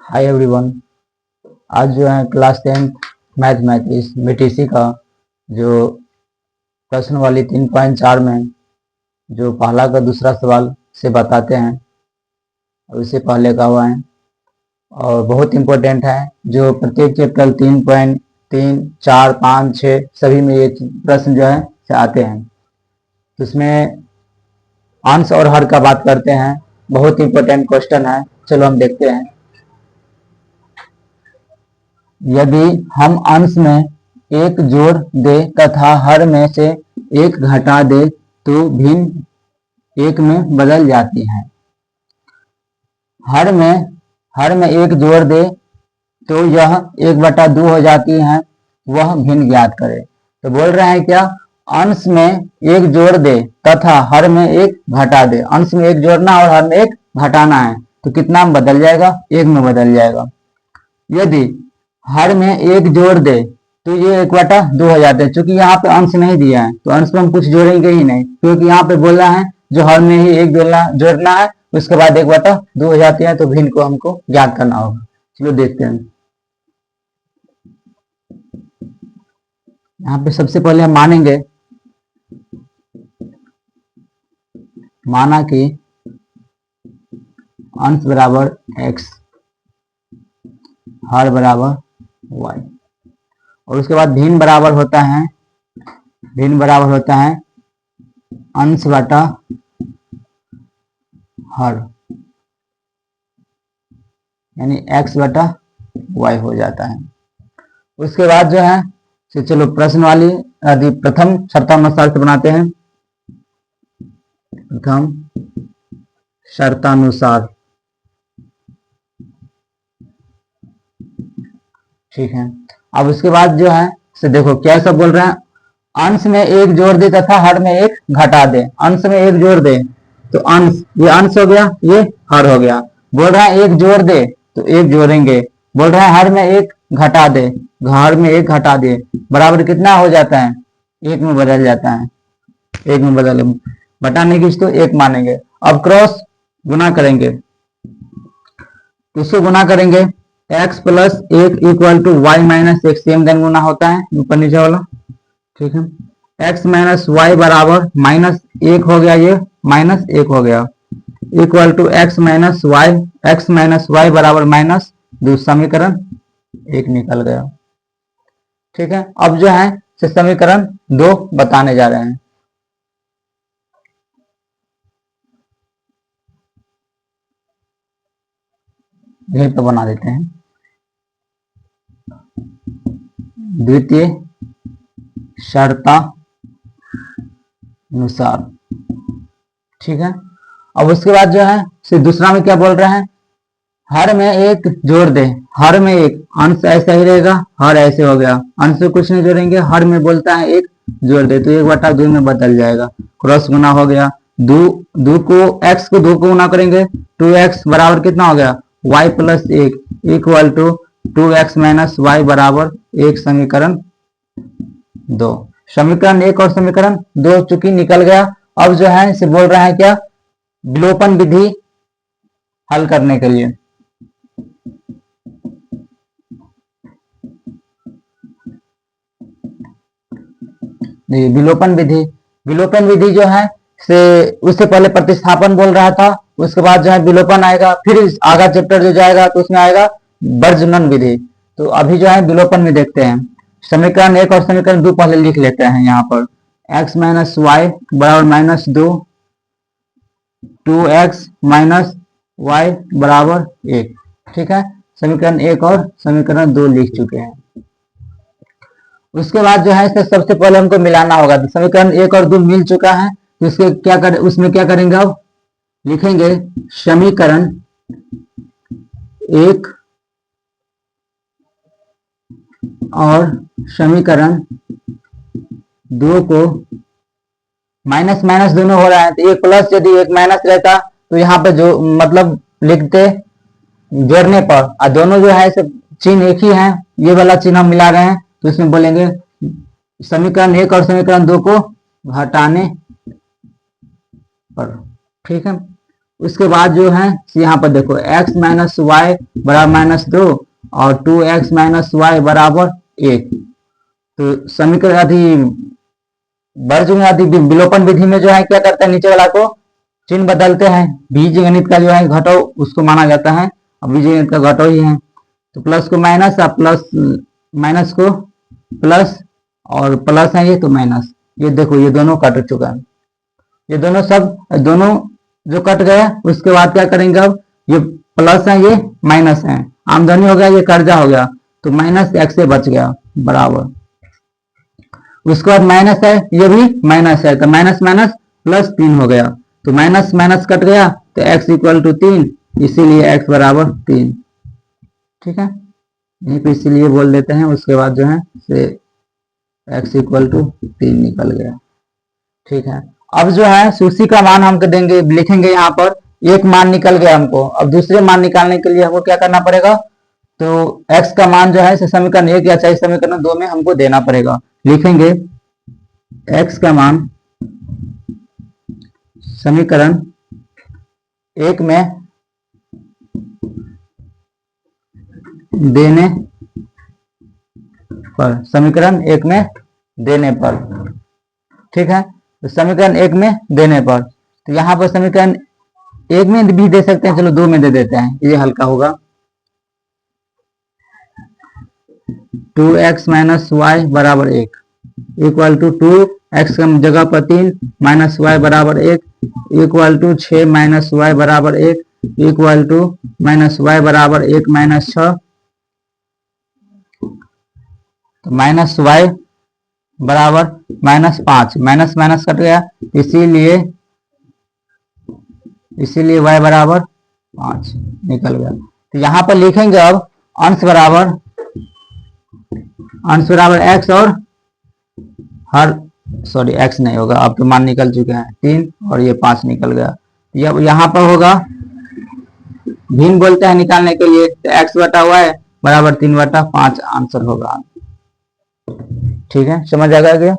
Hi everyone. आज जो है क्लास 10 मैथमेटिक्स बीटीसी का जो प्रश्न वाली 3.4 में जो पहला का दूसरा सवाल से बताते हैं और इससे पहले का हुआ है और बहुत इम्पोर्टेंट है। जो प्रत्येक चैप्टर 3.3 4 5 6 सभी में ये प्रश्न जो है से आते हैं। तो इसमें अंश और हर का बात करते हैं। बहुत इम्पोर्टेंट क्वेश्चन है, चलो हम देखते हैं। यदि हम अंश में एक जोड़ दे तथा हर में से एक घटा दे तो भिन्न एक में बदल जाती है। हर में एक जोड़ दे तो यह 1/2 हो जाती है, वह भिन्न ज्ञात करे। तो बोल रहे हैं क्या, अंश में एक जोड़ दे तथा हर में एक घटा दे। अंश में एक जोड़ना और हर में एक घटाना है तो कितना में बदल जाएगा, एक में बदल जाएगा। यदि हर में एक जोड़ दे तो ये 1/2 हो जाते हैं। चूंकि यहाँ पे अंश नहीं दिया है तो अंश में हम कुछ जोड़ेंगे ही नहीं, क्योंकि यहाँ पे बोला है जो हर में ही एक जोड़ना है, उसके बाद 1/2 हो जाती है, तो भिन्न को हमको ज्ञात करना होगा। चलो देखते हैं। यहाँ पे सबसे पहले हम माना कि अंश बराबर x, हर बराबर y, और उसके बाद भिन्न बराबर होता है अंश बटा हर, यानी x बटा y हो जाता है। उसके बाद जो है चलो प्रश्न वाली यदि प्रथम शर्तानुसार से बनाते हैं। प्रथम शर्तानुसार, ठीक है। अब उसके बाद जो है देखो क्या सब बोल रहे हैं, अंश में एक जोड़ दे तथा हर में एक घटा दे। अंश में एक जोड़ दे तो अंश, ये अंश हो गया, ये हर हो गया। बोल रहा है एक जोड़ दे तो एक जोड़ेंगे। बोल रहा है हर में एक घटा दे, हर में एक घटा दे, बराबर कितना हो जाता है, एक में बदल जाता है। एक में बदल, बटाने की तो एक मानेंगे। अब क्रॉस गुना करेंगे, किससे गुना करेंगे, x plus 1 equal to y minus 1, same then गुना होता है ऊपर नीचे वाला, ठीक है। x माइनस वाई बराबर -1 हो गया, ये -1 हो गया, equal to x minus y बराबर -2, समीकरण 1 निकल गया, ठीक है। अब जो है समीकरण 2 बताने जा रहे हैं। यहीं पर बना देते हैं। द्वितीय शर्तानुसार, ठीक है। अब उसके बाद जो है दूसरा में क्या बोल रहे हैं, हर में एक जोड़ दे, हर में एक, अंश ऐसा ही रहेगा, हर ऐसे हो गया, अंश से कुछ नहीं जोड़ेंगे, हर में बोलता है एक जोड़ दे तो 1/2 में बदल जाएगा। क्रॉस गुना हो गया, दो को x को 2 को गुना करेंगे, 2x बराबर कितना हो गया, y plus 1 equal to 2x minus y बराबर 1, समीकरण 2। समीकरण 1 और समीकरण 2 चूंकि निकल गया। अब जो है इसे बोल रहा है क्या, विलोपन विधि हल करने के लिए। विलोपन विधि जो है से उससे पहले प्रतिस्थापन बोल रहा था, उसके बाद जो है विलोपन आएगा, फिर आगा चैप्टर जो जाएगा तो उसमें आएगा वर्जनन विधि। तो अभी जो है विलोपन में देखते हैं। समीकरण 1 और समीकरण 2 पहले लिख लेते हैं। यहाँ पर x माइनस वाई बराबर -2, 2x माइनस वाई बराबर 1, ठीक है। समीकरण 1 और समीकरण 2 लिख चुके हैं। उसके बाद जो है सबसे पहले हमको मिलाना होगा। तो समीकरण 1 और 2 मिल चुका है, तो इसके उसमें क्या करेंगे, अब लिखेंगे समीकरण 1 और समीकरण 2 को माइनस माइनस दोनों हो रहा है, तो एक प्लस यदि एक माइनस रहता तो यहाँ पे जो मतलब लिखते जोड़ने पर, और दोनों जो है चिन्ह एक ही है, ये वाला चिन्ह हम मिला रहे हैं, तो इसमें बोलेंगे समीकरण 1 और समीकरण 2 को घटाने पर, ठीक है। उसके बाद जो है यहाँ पर देखो x माइनस वाई बराबर -2 और 2x माइनस वाई बराबर 1। तो समीकरण आदि वर्ग आदि विलोपन विधि में जो है क्या करते हैं, नीचे वाला को चिन्ह बदलते हैं। बीजगणित का जो है घटाओ उसको माना जाता है, अब बीजगणित का घटाओ ही है। तो प्लस को माइनस और प्लस माइनस को प्लस और प्लस है ये तो माइनस। ये देखो ये दोनों कट चुका है, ये दोनों दोनों जो कट गया। उसके बाद क्या करेंगे, अब ये प्लस है ये माइनस है, आमदनी हो गया ये कर्जा हो गया, तो माइनस x से बच गया बराबर। उसके बाद माइनस है ये भी माइनस है, तो माइनस माइनस प्लस 3 हो गया, तो माइनस माइनस कट गया तो x इक्वल टू 3, इसीलिए x बराबर 3। ठीक है, यहीं पे इसीलिए बोल देते हैं। उसके बाद जो है से x इक्वल टू 3 निकल गया। ठीक है, अब जो है सूची का मान हमको देंगे, लिखेंगे यहाँ पर एक मान निकल गया हमको। अब दूसरे मान निकालने के लिए हमको क्या करना पड़ेगा, तो x का मान जो है समीकरण 1 या चाहे समीकरण 2 में हमको देना पड़ेगा। लिखेंगे x का मान समीकरण 1 में देने पर, समीकरण 1 में देने पर। ठीक है, तो समीकरण 1 में देने पर, तो यहाँ पर समीकरण 1 में भी दे सकते हैं, चलो 2 में दे देते हैं, ये हल्का होगा। 2x माइनस वाई बराबर 1 इक्वल टू 2x की जगह पर 3 माइनस वाई बराबर 1 इक्वल टू 6 माइनस वाई बराबर 1 इक्वल टू माइनस वाई बराबर 1 माइनस 6, तो माइनस वाई बराबर -5, माइनस माइनस कट गया, इसीलिए y बराबर 5 निकल गया। तो यहाँ पर लिखेंगे अब अंश बराबर x और हर x नहीं होगा, अब तो मान निकल चुके हैं 3 और ये 5 निकल गया। अब यहाँ पर होगा भिन्न बोलते हैं निकालने के लिए, तो x बटा y बराबर 3/5 आंसर होगा। ठीक है, समझ आ गया?